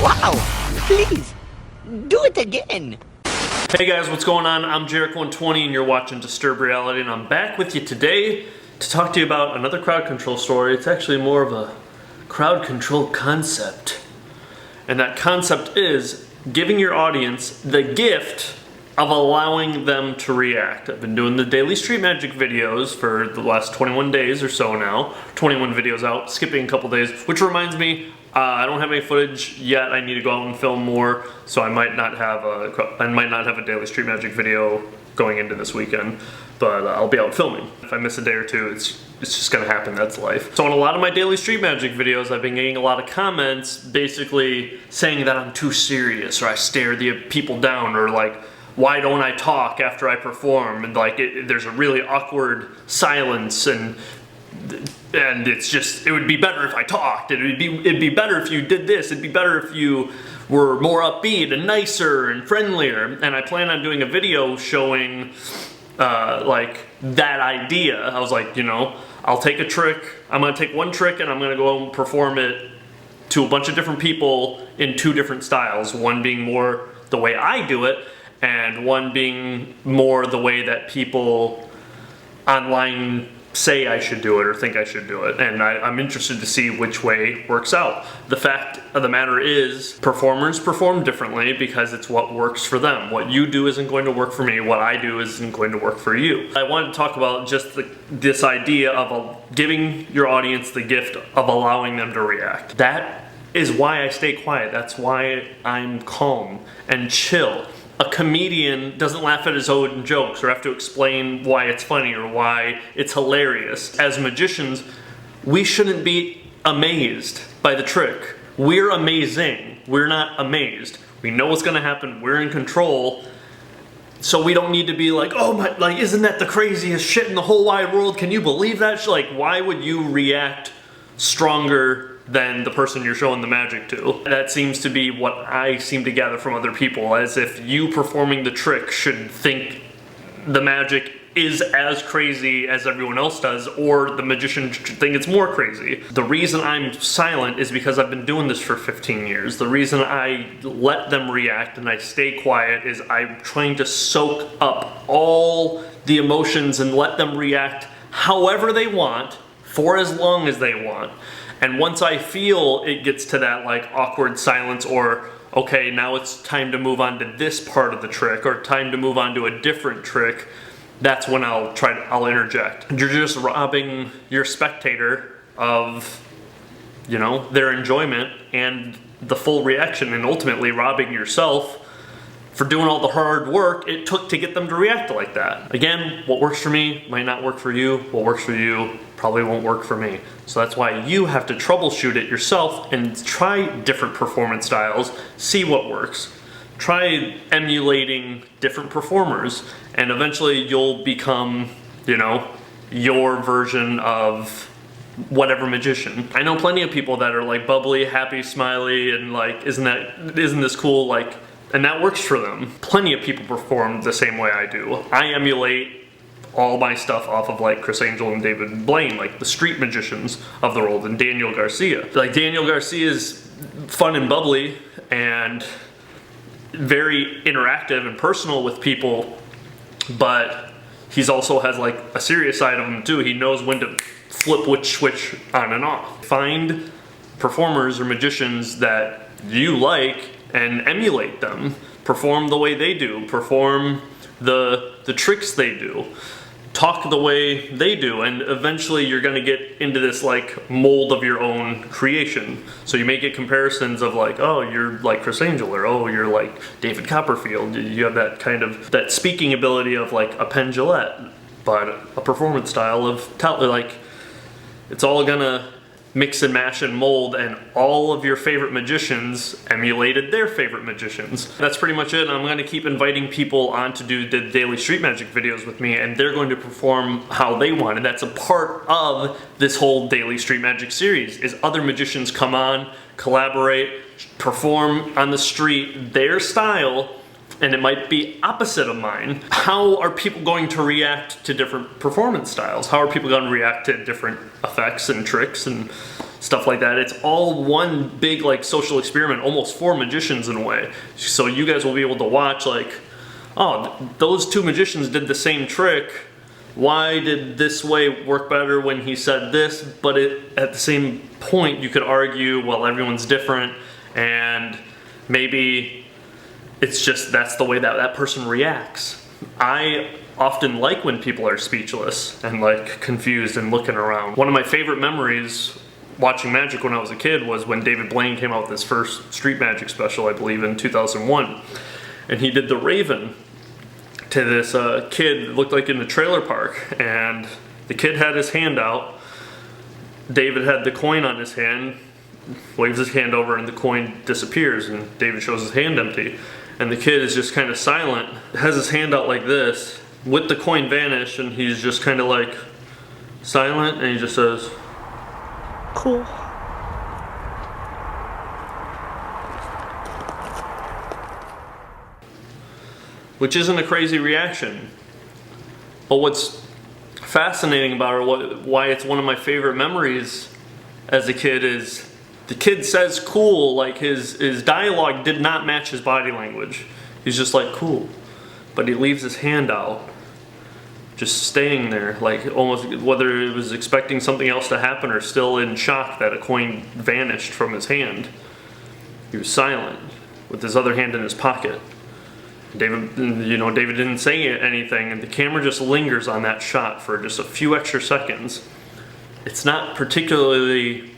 Wow! Please, do it again! Hey guys, what's going on? I'm Jericho120 and you're watching Disturbed Reality, and I'm back with you today to talk to you about another crowd control story. It's actually more of a crowd control concept. And that concept is giving your audience the gift of allowing them to react. I've been doing the daily street magic videos for the last 21 days or so now. 21 videos out, skipping a couple days, which reminds me, I don't have any footage yet. I need to go out and film more, so I might not have a daily street magic video going into this weekend, but I'll be out filming. If I miss a day or two, it's just gonna happen, that's life. So on a lot of my daily street magic videos, I've been getting a lot of comments basically saying that I'm too serious, or I stare the people down, or like, why don't I talk after I perform? And like, there's a really awkward silence, and it's just, it would be better if I talked. It'd be better if you did this. It'd be better if you were more upbeat and nicer and friendlier. And I plan on doing a video showing like that idea. I was like, you know, I'll take a trick. I'm gonna take one trick and I'm gonna go and perform it to a bunch of different people in two different styles. One being more the way I do it, and one being more the way that people online say I should do it or think I should do it. And I'm interested to see which way works out. The fact of the matter is, performers perform differently because it's what works for them. What you do isn't going to work for me. What I do isn't going to work for you. I wanted to talk about just this idea of giving your audience the gift of allowing them to react. That is why I stay quiet. That's why I'm calm and chill. A comedian doesn't laugh at his own jokes or have to explain why it's funny or why it's hilarious. As magicians, we shouldn't be amazed by the trick. We're amazing. We're not amazed. We know what's gonna happen. We're in control. So we don't need to be like, oh my, like, isn't that the craziest shit in the whole wide world? Can you believe that? Like, why would you react stronger than the person you're showing the magic to? That seems to be what I seem to gather from other people, as if you performing the trick should think the magic is as crazy as everyone else does, or the magician should think it's more crazy. The reason I'm silent is because I've been doing this for 15 years. The reason I let them react and I stay quiet is I'm trying to soak up all the emotions and let them react however they want, for as long as they want. And once I feel it gets to that like awkward silence, or okay, now it's time to move on to this part of the trick, or time to move on to a different trick, that's when I'll interject. You're just robbing your spectator of, you know, their enjoyment and the full reaction, and ultimately robbing yourself for doing all the hard work it took to get them to react like that. Again, what works for me might not work for you. What works for you probably won't work for me. So that's why you have to troubleshoot it yourself and try different performance styles, see what works. Try emulating different performers, and eventually you'll become, you know, your version of whatever magician. I know plenty of people that are like bubbly, happy, smiley, and like, isn't this cool? Like, and that works for them. Plenty of people perform the same way I do. I emulate all my stuff off of like Criss Angel and David Blaine, like the street magicians of the world, and Daniel Garcia. Like, Daniel Garcia is fun and bubbly and very interactive and personal with people, but he's also has like a serious side of him too. He knows when to flip which switch on and off. Find performers or magicians that you like and emulate them. Perform the way they do. Perform the tricks they do. Talk the way they do, and eventually you're gonna get into this like mold of your own creation. So you may get comparisons of like, oh, you're like Criss Angel, or oh, you're like David Copperfield. You have that kind of, that speaking ability of like a Penn Jillette, but a performance style of like, it's all gonna mix and mash and mold, and all of your favorite magicians emulated their favorite magicians. That's pretty much it. I'm going to keep inviting people on to do the daily street magic videos with me, and they're going to perform how they want. And that's a part of this whole daily street magic series, is other magicians come on, collaborate, perform on the street their style, and it might be opposite of mine. How are people going to react to different performance styles? How are people going to react to different effects and tricks and stuff like that. It's all one big like social experiment, almost for magicians in a way. So you guys will be able to watch like, oh, those two magicians did the same trick. Why did this way work better when he said this? But at the same point, you could argue, well, everyone's different, and maybe it's just that's the way that that person reacts. I often like when people are speechless and like confused and looking around. One of my favorite memories watching magic when I was a kid was when David Blaine came out with his first street magic special, I believe in 2001. And he did the Raven to this kid that looked like in the trailer park, and the kid had his hand out. David had the coin on his hand, waves his hand over, and the coin disappears, and David shows his hand empty. And the kid is just kind of silent, has his hand out like this, with the coin vanish, and he's just kind of like silent, and he just says, "Cool." Which isn't a crazy reaction. But what's fascinating about it, why it's one of my favorite memories as a kid, is the kid says cool, like his dialogue did not match his body language. He's just like, cool. But he leaves his hand out, just staying there, like almost whether he was expecting something else to happen or still in shock that a coin vanished from his hand. He was silent, with his other hand in his pocket. David didn't say anything, and the camera just lingers on that shot for just a few extra seconds. It's not particularly,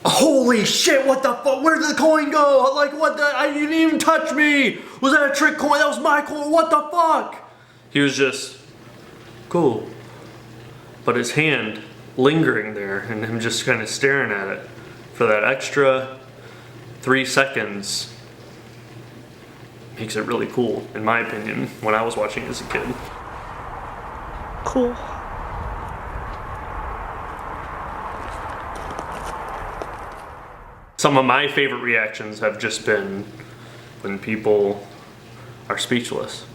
holy shit, what the fuck, where did the coin go? Like, what the, you didn't even touch me. Was that a trick coin? That was my coin, what the fuck? He was just, cool. But his hand lingering there, and him just kind of staring at it for that extra 3 seconds makes it really cool, in my opinion, when I was watching as a kid. Cool. Some of my favorite reactions have just been when people are speechless.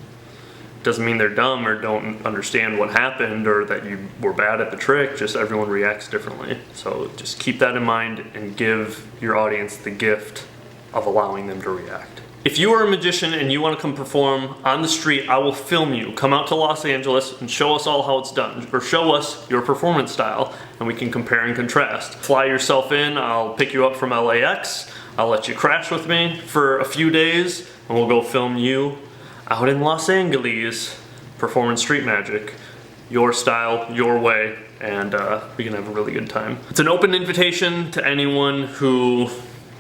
Doesn't mean they're dumb or don't understand what happened or that you were bad at the trick, just everyone reacts differently. So just keep that in mind and give your audience the gift of allowing them to react. If you are a magician and you want to come perform on the street, I will film you. Come out to Los Angeles and show us all how it's done, or show us your performance style, and we can compare and contrast. Fly yourself in, I'll pick you up from LAX, I'll let you crash with me for a few days, and we'll go film you out in Los Angeles performing street magic. Your style, your way, and we can have a really good time. It's an open invitation to anyone who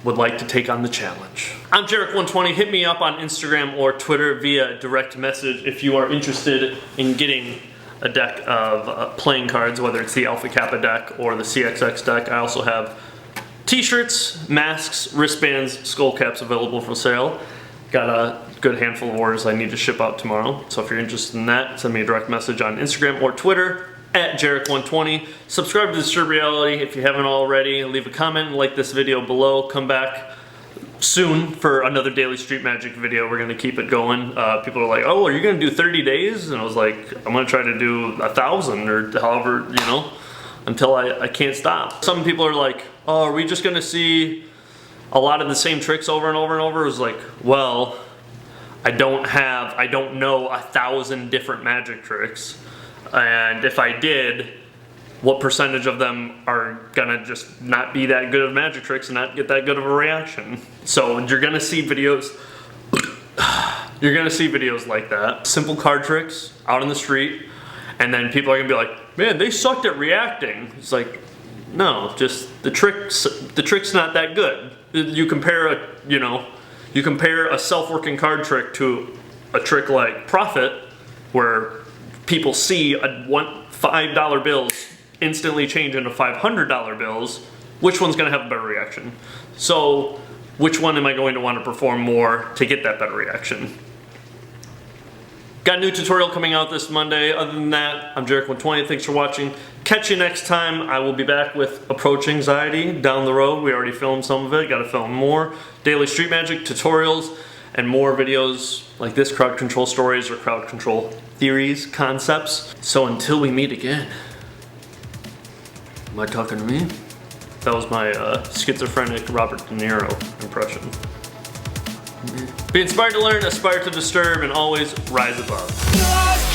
would like to take on the challenge. I'm Jarek120. Hit me up on Instagram or Twitter via direct message if you are interested in getting a deck of playing cards, whether it's the Alpha Kappa deck or the CXX deck. I also have t-shirts, masks, wristbands, skull caps available for sale. Got a good handful of orders I need to ship out tomorrow. So if you're interested in that, send me a direct message on Instagram or Twitter at Jarek120. Subscribe to Disturb Reality if you haven't already. Leave a comment and like this video below. Come back soon for another daily street magic video. We're going to keep it going. People are like, oh, are you going to do 30 days? And I was like, I'm going to try to do 1,000 or however, until I can't stop. Some people are like, oh, are we just going to see a lot of the same tricks over and over and over? It was like, well, I don't know 1,000 different magic tricks. And if I did, what percentage of them are gonna just not be that good of magic tricks and not get that good of a reaction? So you're gonna see videos like that. Simple card tricks out in the street, and then people are gonna be like, man, they sucked at reacting. It's like, no, just the trick's not that good. You compare a self-working card trick to a trick like Profit, where people see $5 bills instantly change into $500 bills. Which one's going to have a better reaction? So which one am I going to want to perform more to get that better reaction? Got a new tutorial coming out this Monday. Other than that, I'm Jarek120. Thanks for watching. Catch you next time. I will be back with Approach Anxiety down the road. We already filmed some of it. Got to film more. Daily Street Magic tutorials and more videos like this, crowd control stories or crowd control theories, concepts. So until we meet again, am I talking to me? That was my schizophrenic Robert De Niro impression. Be inspired to learn, aspire to disturb, and always rise above.